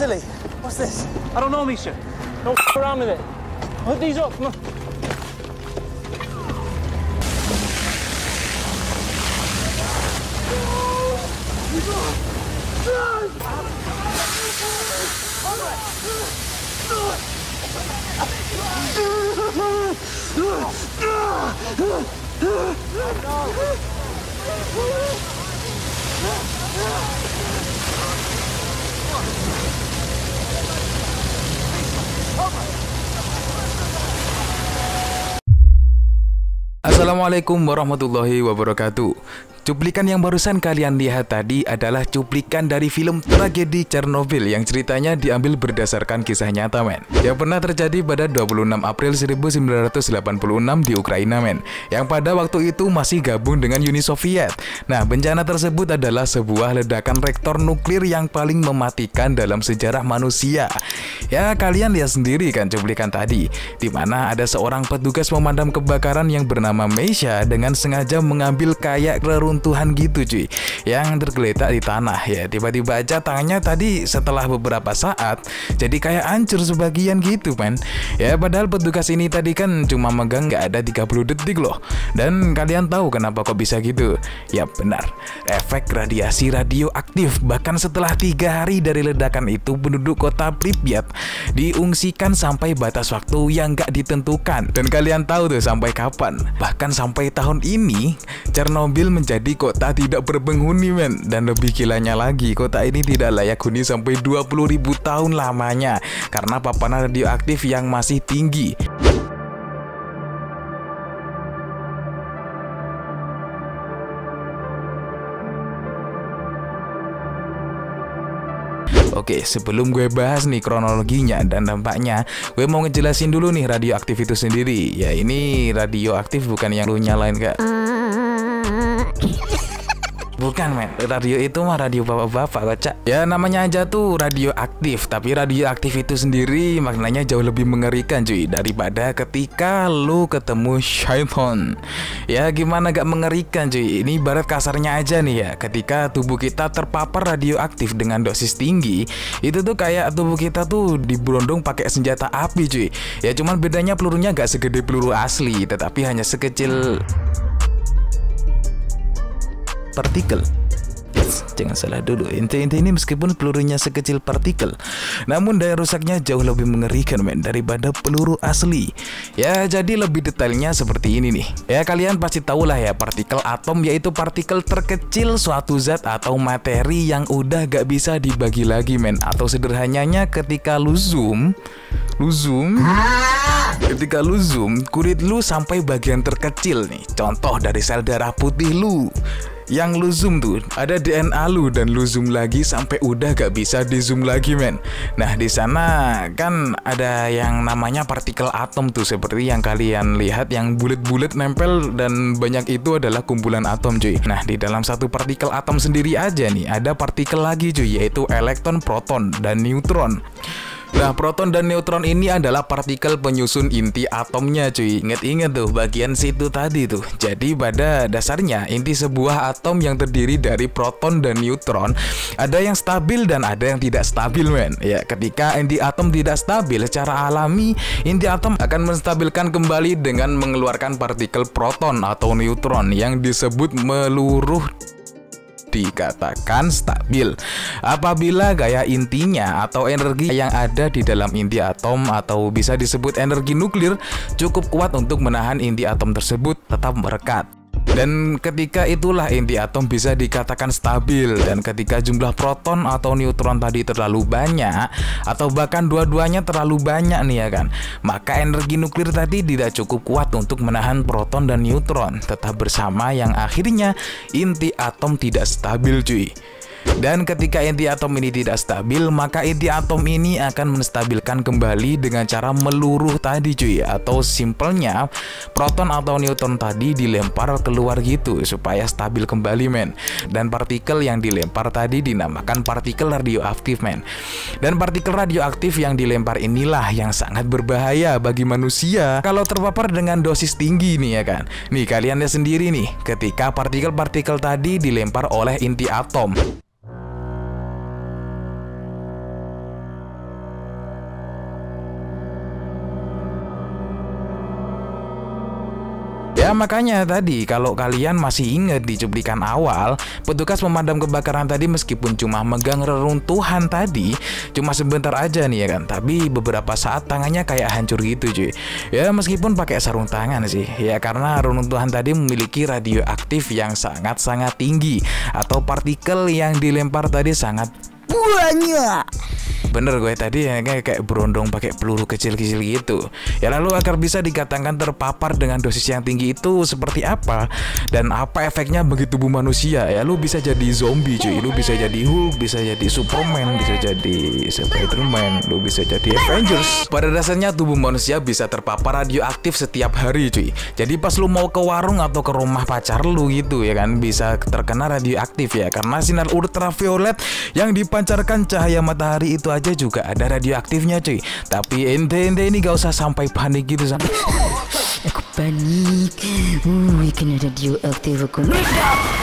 Silly. What's this? I don't know, Misha. Don't f around with it. Hook these up, come on. Assalamualaikum warahmatullahi wabarakatuh. Cuplikan yang barusan kalian lihat tadi adalah cuplikan dari film tragedi Chernobyl yang ceritanya diambil berdasarkan kisah nyata, men. Yang pernah terjadi pada 26 April 1986 di Ukraina, men. Yang pada waktu itu masih gabung dengan Uni Soviet. Nah, bencana tersebut adalah sebuah ledakan reaktor nuklir yang paling mematikan dalam sejarah manusia. Ya, kalian lihat sendiri kan cuplikan tadi, di mana ada seorang petugas pemadam kebakaran yang bernama Meisha dengan sengaja mengambil kayak reruntuhan gitu cuy, yang tergeletak di tanah. Ya, tiba-tiba aja tangannya tadi setelah beberapa saat jadi kayak hancur sebagian gitu, men. Ya, padahal petugas ini tadi kan cuma megang nggak ada 30 detik loh. Dan kalian tahu kenapa kok bisa gitu? Ya benar, efek radiasi radioaktif. Bahkan setelah 3 hari dari ledakan itu, penduduk kota Pripyat diungsikan sampai batas waktu yang nggak ditentukan. Dan kalian tahu tuh sampai kapan? Bahkan sampai tahun ini Chernobyl menjadi kota tidak berpenghuni, men. Dan lebih gilanya lagi, kota ini tidak layak huni sampai 20.000 tahun lamanya karena paparan radioaktif yang masih tinggi. Oke, sebelum gue bahas nih kronologinya dan dampaknya, gue mau ngejelasin dulu nih radioaktif itu sendiri. Ya, ini radioaktif bukan yang lu nyalain kak. Bukan, men. Radio itu mah radio bapak-bapak, kocak. Ya, namanya aja tuh radioaktif. Tapi radioaktif itu sendiri maknanya jauh lebih mengerikan cuy, daripada ketika lu ketemu syaitan. Ya, gimana gak mengerikan cuy. Ini ibarat kasarnya aja nih ya, ketika tubuh kita terpapar radioaktif dengan dosis tinggi, itu tuh kayak tubuh kita tuh diberondong pakai senjata api cuy. Ya, cuman bedanya pelurunya gak segede peluru asli, tetapi hanya sekecil partikel. Jangan salah dulu, inti ini meskipun pelurunya sekecil partikel, namun daya rusaknya jauh lebih mengerikan, men, daripada peluru asli. Ya, jadi lebih detailnya seperti ini nih. Ya, kalian pasti tahu lah ya, partikel atom yaitu partikel terkecil suatu zat atau materi yang udah gak bisa dibagi lagi, men. Atau sederhananya ketika lu zoom, ketika lu zoom kulit lu sampai bagian terkecil nih. Contoh dari sel darah putih lu, yang lu zoom tuh ada DNA lu, dan lu zoom lagi sampai udah gak bisa di zoom lagi, men. Nah, di sana kan ada yang namanya partikel atom tuh, seperti yang kalian lihat yang bulat-bulat nempel, dan banyak itu adalah kumpulan atom cuy. Nah, di dalam satu partikel atom sendiri aja nih ada partikel lagi cuy, yaitu elektron, proton, dan neutron. Nah, proton dan neutron ini adalah partikel penyusun inti atomnya cuy. Ingat-ingat tuh bagian situ tadi tuh. Jadi pada dasarnya inti sebuah atom yang terdiri dari proton dan neutron ada yang stabil dan ada yang tidak stabil, men. Ya, ketika inti atom tidak stabil secara alami, inti atom akan menstabilkan kembali dengan mengeluarkan partikel proton atau neutron yang disebut meluruh, dikatakan stabil apabila gaya intinya atau energi yang ada di dalam inti atom atau bisa disebut energi nuklir cukup kuat untuk menahan inti atom tersebut tetap merekat. Dan ketika itulah inti atom bisa dikatakan stabil. Dan ketika jumlah proton atau neutron tadi terlalu banyak, atau bahkan dua-duanya terlalu banyak nih ya kan, maka energi nuklir tadi tidak cukup kuat untuk menahan proton dan neutron tetap bersama, yang akhirnya inti atom tidak stabil cuy. Dan ketika inti atom ini tidak stabil, maka inti atom ini akan menstabilkan kembali dengan cara meluruh tadi cuy. Atau simpelnya, proton atau neutron tadi dilempar keluar gitu supaya stabil kembali, men. Dan partikel yang dilempar tadi dinamakan partikel radioaktif, men. Dan partikel radioaktif yang dilempar inilah yang sangat berbahaya bagi manusia kalau terpapar dengan dosis tinggi nih ya kan. Nih, kalian lihat sendiri nih, ketika partikel-partikel tadi dilempar oleh inti atom, Ya makanya tadi kalau kalian masih ingat di cuplikan awal, petugas pemadam kebakaran tadi meskipun cuma megang reruntuhan tadi cuma sebentar aja nih ya kan, tapi beberapa saat tangannya kayak hancur gitu cuy. Ya meskipun pakai sarung tangan sih, ya karena reruntuhan tadi memiliki radioaktif yang sangat-sangat tinggi atau partikel yang dilempar tadi sangat banyak. Bener gue tadi ya kayak berondong pakai peluru kecil-kecil gitu. Ya lalu agar bisa dikatakan terpapar dengan dosis yang tinggi itu seperti apa dan apa efeknya bagi tubuh manusia? Ya lu bisa jadi zombie cuy, lu bisa jadi Hulk, bisa jadi Superman, bisa jadi Spiderman, lu bisa jadi Avengers. Pada dasarnya tubuh manusia bisa terpapar radioaktif setiap hari cuy. Jadi pas lu mau ke warung atau ke rumah pacar lu gitu ya kan, bisa terkena radioaktif ya, karena sinar ultraviolet yang dipancarkan cahaya matahari itu aja juga ada radioaktifnya cuy. Tapi ente ini gak usah sampai panik gitu sampai aku panik. Kena radioaktif aku.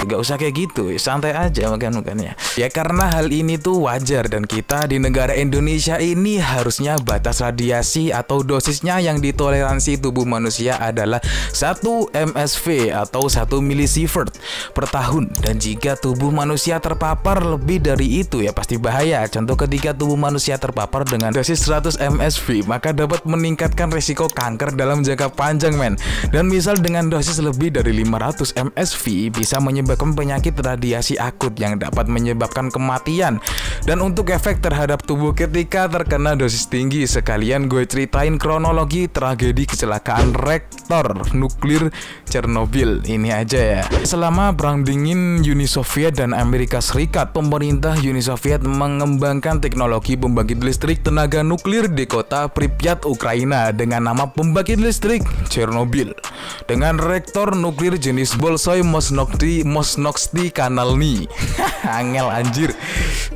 Gak usah kayak gitu, santai aja makan-makannya. Ya karena hal ini tuh wajar dan kita di negara Indonesia ini harusnya batas radiasi atau dosisnya yang ditoleransi tubuh manusia adalah 1 msv atau 1 milisievert per tahun. Dan jika tubuh manusia terpapar lebih dari itu ya pasti bahaya. Contoh ketika tubuh manusia terpapar dengan dosis 100 msv maka dapat meningkatkan resiko kanker dalam jangka panjang men. Dan misal dengan dosis lebih dari 500 msv bisa menyebabkan penyakit radiasi akut yang dapat menyebabkan kematian. Dan untuk efek terhadap tubuh ketika terkena dosis tinggi, sekalian gue ceritain kronologi tragedi kecelakaan reaktor nuklir Chernobyl ini aja ya. Selama perang dingin Uni Soviet dan Amerika Serikat, pemerintah Uni Soviet mengembangkan teknologi pembangkit listrik tenaga nuklir di kota Pripyat, Ukraina dengan nama pembangkit listrik Chernobyl dengan reaktor nuklir jenis Bolshoi Mosnoksky Kanalny angel anjir,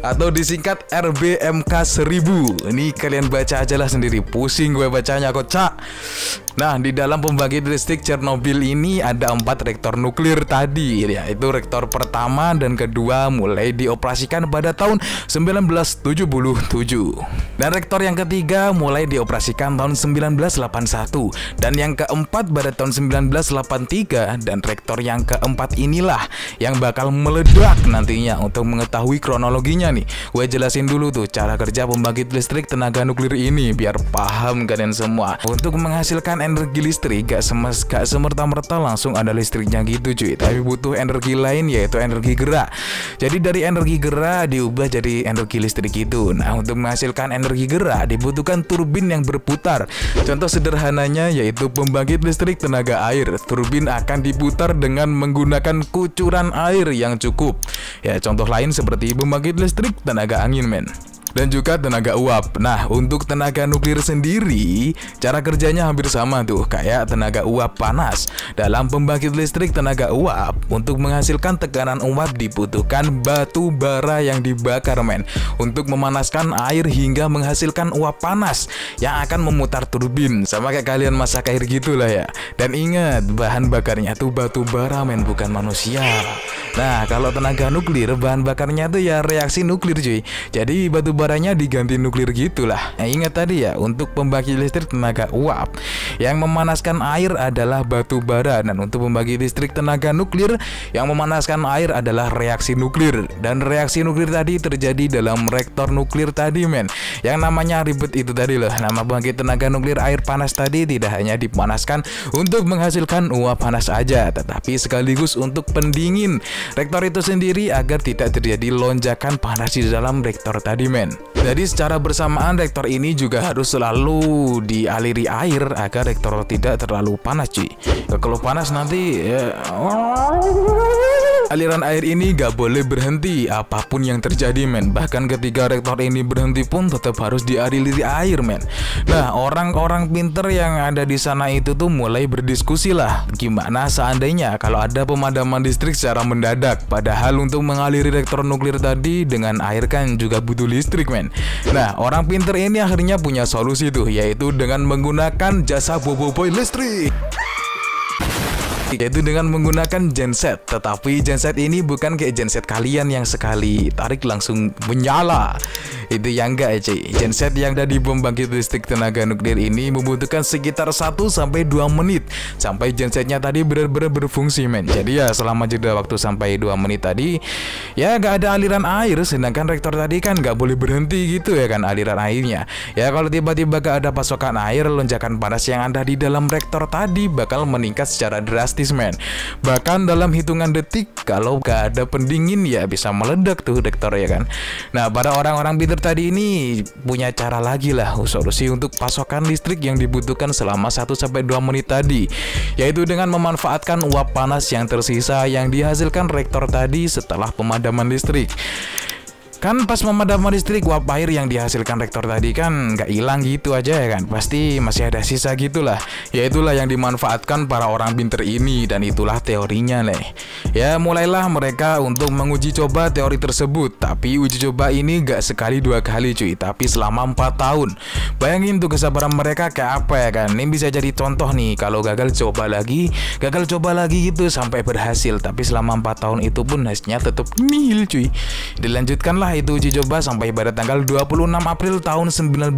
atau disingkat RBMK 1000. Ini kalian baca aja lah sendiri, pusing gue bacanya kocak. Nah, di dalam pembangkit listrik Chernobyl ini ada 4 reaktor nuklir tadi, yaitu reaktor pertama dan kedua mulai dioperasikan pada tahun 1977. Dan reaktor yang ketiga mulai dioperasikan tahun 1981 dan yang keempat pada tahun 1983. Dan reaktor yang keempat inilah yang bakal meledak nantinya. Untuk mengetahui kronologinya nih, gue jelasin dulu tuh cara kerja pembangkit listrik tenaga nuklir ini biar paham kalian semua. Untuk menghasilkan energi listrik gak semerta-merta langsung ada listriknya gitu cuy, tapi butuh energi lain yaitu energi gerak. Jadi dari energi gerak diubah jadi energi listrik itu. Nah, untuk menghasilkan energi gerak dibutuhkan turbin yang berputar. Contoh sederhananya yaitu pembangkit listrik tenaga air. Turbin akan diputar dengan menggunakan kucuran air yang cukup. Ya, contoh lain seperti pembangkit listrik tenaga angin men. Dan juga tenaga uap. Nah, untuk tenaga nuklir sendiri, cara kerjanya hampir sama tuh kayak tenaga uap panas. Dalam pembangkit listrik tenaga uap, untuk menghasilkan tekanan uap dibutuhkan batu bara yang dibakar men, untuk memanaskan air hingga menghasilkan uap panas yang akan memutar turbin. Sama kayak kalian masak air gitulah ya. Dan ingat, bahan bakarnya tuh batu bara men, bukan manusia. Nah, kalau tenaga nuklir, bahan bakarnya tuh ya reaksi nuklir cuy. Jadi batu baranya diganti nuklir gitulah. Nah, ingat tadi ya, untuk pembangkit listrik tenaga uap yang memanaskan air adalah batu bara, dan untuk pembangkit listrik tenaga nuklir yang memanaskan air adalah reaksi nuklir. Dan reaksi nuklir tadi terjadi dalam reaktor nuklir tadi men. Yang namanya ribet itu tadi loh. Nama pembangkit tenaga nuklir air panas tadi tidak hanya dipanaskan untuk menghasilkan uap panas aja, tetapi sekaligus untuk pendingin reaktor itu sendiri agar tidak terjadi lonjakan panas di dalam reaktor tadi men. Jadi secara bersamaan reaktor ini juga harus selalu dialiri air agar reaktor tidak terlalu panas cuy. Kalau panas nanti ya, aliran air ini gak boleh berhenti apapun yang terjadi men. Bahkan ketika reaktor ini berhenti pun tetap harus dialiri air men. Nah, orang-orang pinter yang ada di sana itu tuh mulai berdiskusi lah, gimana seandainya kalau ada pemadaman listrik secara mendadak. Padahal untuk mengaliri reaktor nuklir tadi dengan air kan juga butuh listrik men. Nah, orang pinter ini akhirnya punya solusi tuh, yaitu dengan menggunakan jasa boboiboy listrik. yaitu dengan menggunakan genset. Tetapi genset ini bukan kayak genset kalian yang sekali tarik langsung menyala. Itu yang enggak cuy. Genset yang dari pembangkit listrik tenaga nuklir ini membutuhkan sekitar 1-2 menit sampai gensetnya tadi benar-benar berfungsi men. Jadi ya selama jeda waktu sampai 2 menit tadi ya gak ada aliran air, sedangkan reaktor tadi kan gak boleh berhenti gitu ya kan aliran airnya. Ya kalau tiba-tiba gak ada pasokan air, lonjakan panas yang ada di dalam reaktor tadi bakal meningkat secara drastis men. Bahkan dalam hitungan detik kalau gak ada pendingin ya bisa meledak tuh reaktor ya kan. Nah para orang-orang pintar tadi ini punya cara lagi lah solusi untuk pasokan listrik yang dibutuhkan selama 1-2 menit tadi, yaitu dengan memanfaatkan uap panas yang tersisa yang dihasilkan reaktor tadi setelah pemadaman listrik. Kan pas pemadaman listrik uap air yang dihasilkan reaktor tadi kan nggak hilang gitu aja ya kan, pasti masih ada sisa gitulah. Ya itulah yang dimanfaatkan para orang pinter ini dan itulah teorinya nih. Ya mulailah mereka untuk menguji coba teori tersebut, tapi uji coba ini nggak sekali 2 kali cuy, tapi selama 4 tahun. Bayangin tuh kesabaran mereka kayak apa ya kan. Ini bisa jadi contoh nih, kalau gagal coba lagi gitu sampai berhasil, tapi selama 4 tahun itu pun hasilnya tetap nihil cuy. Dilanjutkanlah itu uji coba sampai pada tanggal 26 April tahun 1986.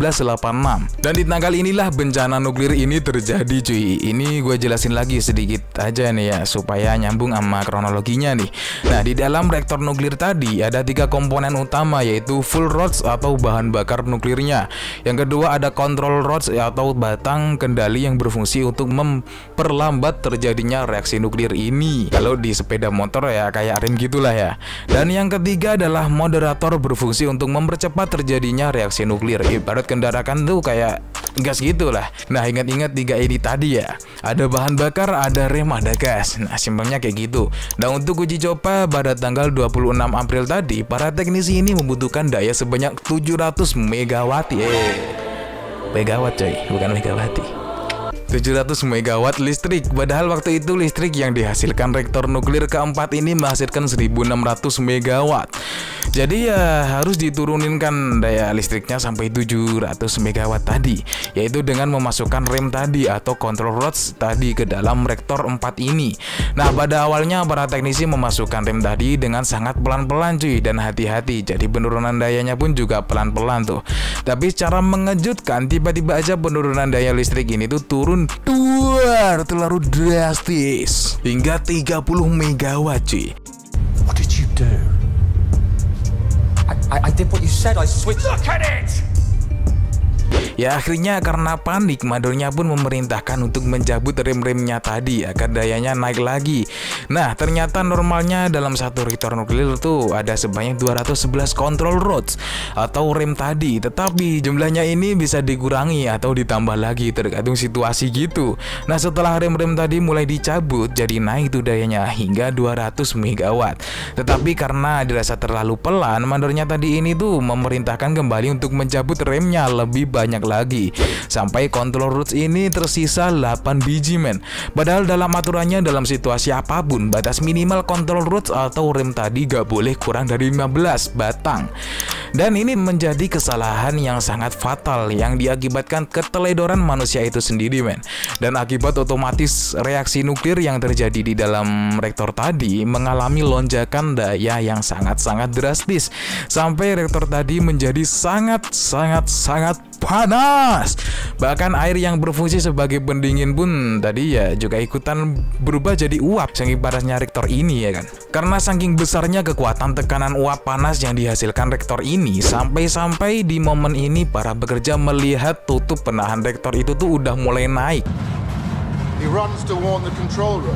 Dan di tanggal inilah bencana nuklir ini terjadi cuy. Ini gue jelasin lagi sedikit aja nih ya supaya nyambung sama kronologinya nih. Nah di dalam reaktor nuklir tadi ada 3 komponen utama, yaitu fuel rods atau bahan bakar nuklirnya. Yang kedua ada control rods atau batang kendali yang berfungsi untuk memperlambat terjadinya reaksi nuklir ini. Kalau di sepeda motor ya kayak rem gitulah ya. Dan yang ketiga adalah moderator berfungsi untuk mempercepat terjadinya reaksi nuklir. Ibarat kendaraan tuh kayak gas gitulah. Nah ingat-ingat 3 ini tadi ya, ada bahan bakar, ada rem, ada gas. Nah simpelnya kayak gitu. Dan untuk uji coba pada tanggal 26 April tadi, para teknisi ini membutuhkan daya sebanyak 700 megawatt. Megawatt coy, bukan megawati. 700 megawatt listrik. Padahal waktu itu listrik yang dihasilkan reaktor nuklir keempat ini menghasilkan 1600 megawatt. Jadi ya harus dituruninkan daya listriknya sampai 700 megawatt tadi, yaitu dengan memasukkan rem tadi atau control rods tadi ke dalam reaktor 4 ini. Nah pada awalnya para teknisi memasukkan rem tadi dengan sangat pelan-pelan cuy dan hati-hati, jadi penurunan dayanya pun juga pelan-pelan tuh. Tapi secara mengejutkan tiba-tiba aja penurunan daya listrik ini tuh turun terlalu drastis hingga 30 megawatt cuy. What did you do? I did what you said. I switched. Look at it! Ya akhirnya karena panik, mandornya pun memerintahkan untuk mencabut rem-remnya tadi agar dayanya naik lagi. Nah ternyata normalnya dalam satu reaktor nuklir tuh ada sebanyak 211 control rods atau rem tadi, tetapi jumlahnya ini bisa dikurangi atau ditambah lagi tergantung situasi gitu. Nah setelah rem-rem tadi mulai dicabut, jadi naik tuh dayanya hingga 200 megawatt. Tetapi karena dirasa terlalu pelan, mandornya tadi ini tuh memerintahkan kembali untuk mencabut remnya lebih banyak lagi sampai control rods ini tersisa 8 biji men. Padahal dalam aturannya dalam situasi apapun batas minimal control rods atau rem tadi gak boleh kurang dari 15 batang. Dan ini menjadi kesalahan yang sangat fatal yang diakibatkan keteledoran manusia itu sendiri men. Dan akibat otomatis reaksi nuklir yang terjadi di dalam reaktor tadi mengalami lonjakan daya yang sangat-sangat drastis sampai reaktor tadi menjadi sangat panas. Bahkan air yang berfungsi sebagai pendingin pun tadi ya juga ikutan berubah jadi uap saking panasnya reaktor ini ya kan. Karena saking besarnya kekuatan tekanan uap panas yang dihasilkan reaktor ini, sampai-sampai di momen ini para pekerja melihat tutup penahan reaktor itu tuh udah mulai naik. He runs to warn the control room.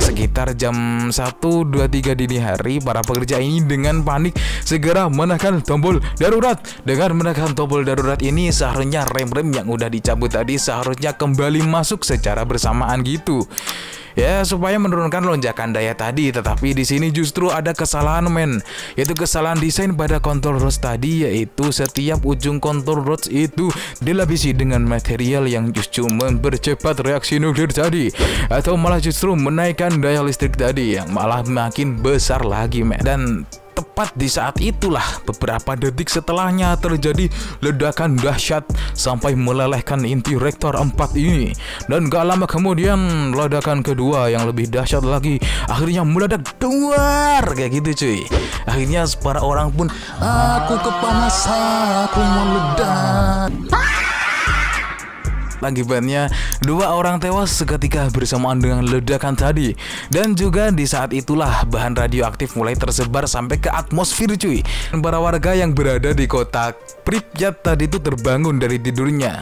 Sekitar jam 1:23 dini hari, para pekerja ini dengan panik segera menekan tombol darurat. Dengan menekan tombol darurat ini seharusnya rem-rem yang udah dicabut tadi seharusnya kembali masuk secara bersamaan gitu. Ya supaya menurunkan lonjakan daya tadi, tetapi di sini justru ada kesalahan men, yaitu kesalahan desain pada control rods tadi, yaitu setiap ujung control rods itu dilapisi dengan material yang justru mempercepat reaksi nuklir tadi, atau malah justru menaikkan daya listrik tadi yang malah makin besar lagi men. Dan tepat tepat di saat itulah beberapa detik setelahnya terjadi ledakan dahsyat sampai melelehkan inti reaktor 4 ini. Dan gak lama kemudian ledakan kedua yang lebih dahsyat lagi akhirnya meledak duar kayak gitu cuy. Akhirnya para orang pun, aku kepanasan, aku meledak. Akibatnya 2 orang tewas seketika bersamaan dengan ledakan tadi. Dan juga di saat itulah bahan radioaktif mulai tersebar sampai ke atmosfer cuy. Dan para warga yang berada di kota Pripyat tadi itu terbangun dari tidurnya.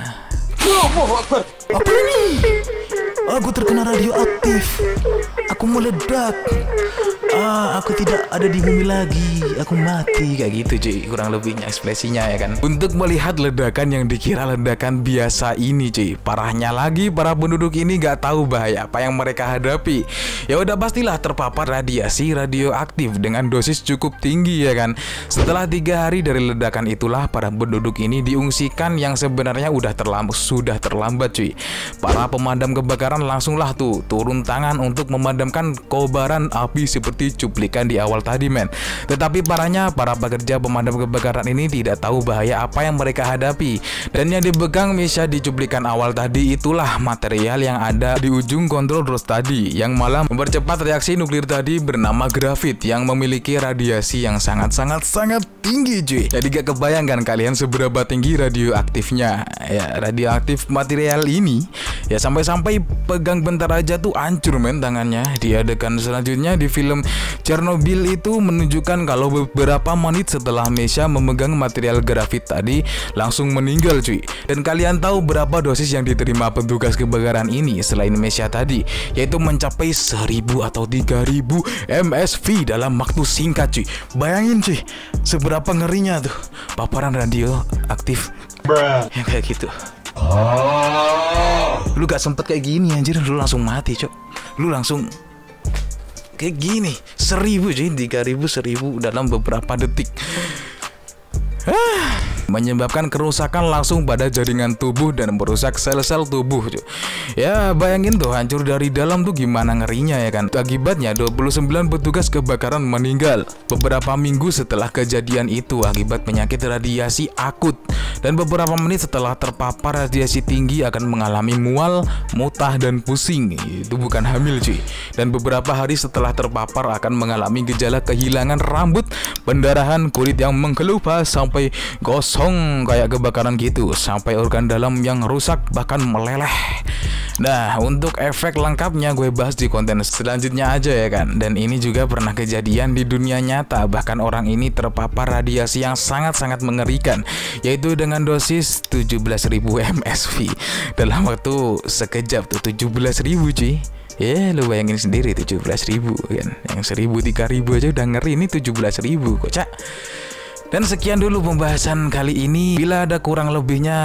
Apa ini? Aku terkena radioaktif. Aku meledak. Aku tidak ada di bumi lagi. Aku mati kayak gitu cuy. Kurang lebihnya ekspresinya ya kan. Untuk melihat ledakan yang dikira ledakan biasa ini cuy, parahnya lagi para penduduk ini gak tahu bahaya apa yang mereka hadapi. Ya udah pastilah terpapar radiasi radioaktif dengan dosis cukup tinggi ya kan. Setelah 3 hari dari ledakan itulah para penduduk ini diungsikan yang sebenarnya sudah terlambat cuy. Para pemadam kebakaran langsunglah tuh turun tangan untuk memadamkan kobaran api seperti cuplikan di awal tadi men. Tetapi parahnya para pekerja pemadam kebakaran ini tidak tahu bahaya apa yang mereka hadapi. Dan yang dipegang Misha di cuplikan awal tadi itulah material yang ada di ujung kontrol rod tadi, yang malah mempercepat reaksi nuklir tadi bernama grafit yang memiliki radiasi yang sangat tinggi cuy. Jadi gak kebayangkan kalian seberapa tinggi radioaktifnya. Ya radioaktif material ini ya sampai pegang bentar aja tuh hancur men tangannya. Di adegan selanjutnya di film Chernobyl itu menunjukkan kalau beberapa menit setelah Misha memegang material grafit tadi langsung meninggal cuy. Dan kalian tahu berapa dosis yang diterima petugas kebakaran ini selain Misha tadi, yaitu mencapai 1000 atau 3000 MSV dalam waktu singkat cuy. Bayangin cuy, seberapa ngerinya tuh paparan radioaktif yang kayak gitu. Lu gak sempet kayak gini anjir, lu langsung mati cok. Lu langsung kayak gini 1000 cuy, 3000, 1000 dalam beberapa detik. Menyebabkan kerusakan langsung pada jaringan tubuh dan merusak sel-sel tubuh cuy. Ya bayangin tuh hancur dari dalam tuh gimana ngerinya ya kan. Akibatnya 29 petugas kebakaran meninggal beberapa minggu setelah kejadian itu akibat penyakit radiasi akut. Dan beberapa menit setelah terpapar radiasi tinggi akan mengalami mual, muntah dan pusing. Itu bukan hamil cuy. Dan beberapa hari setelah terpapar akan mengalami gejala kehilangan rambut, pendarahan, kulit yang mengkelupas sampai gosong kayak kebakaran gitu, sampai organ dalam yang rusak bahkan meleleh. Nah untuk efek lengkapnya gue bahas di konten selanjutnya aja ya kan. Dan ini juga pernah kejadian di dunia nyata. Bahkan orang ini terpapar radiasi yang sangat mengerikan, yaitu dengan dosis 17.000 MSV dalam waktu sekejap tuh. 17.000 cuy. Ya lu bayangin sendiri 17.000 kan. Yang 1000, 3000 aja udah ngeri, ini 17.000 kocak. Dan sekian dulu pembahasan kali ini. Bila ada kurang lebihnya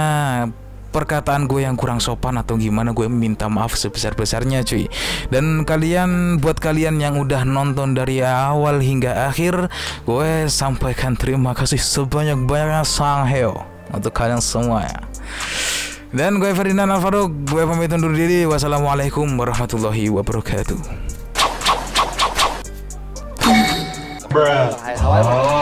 perkataan gue yang kurang sopan atau gimana, gue minta maaf sebesar-besarnya cuy. Dan buat kalian yang udah nonton dari awal hingga akhir, gue sampaikan terima kasih sebanyak-banyaknya sangheo untuk kalian semua ya. Dan gue Ferdinand Alvaro, gue pamit undur diri. Wassalamualaikum warahmatullahi wabarakatuh. Bruh.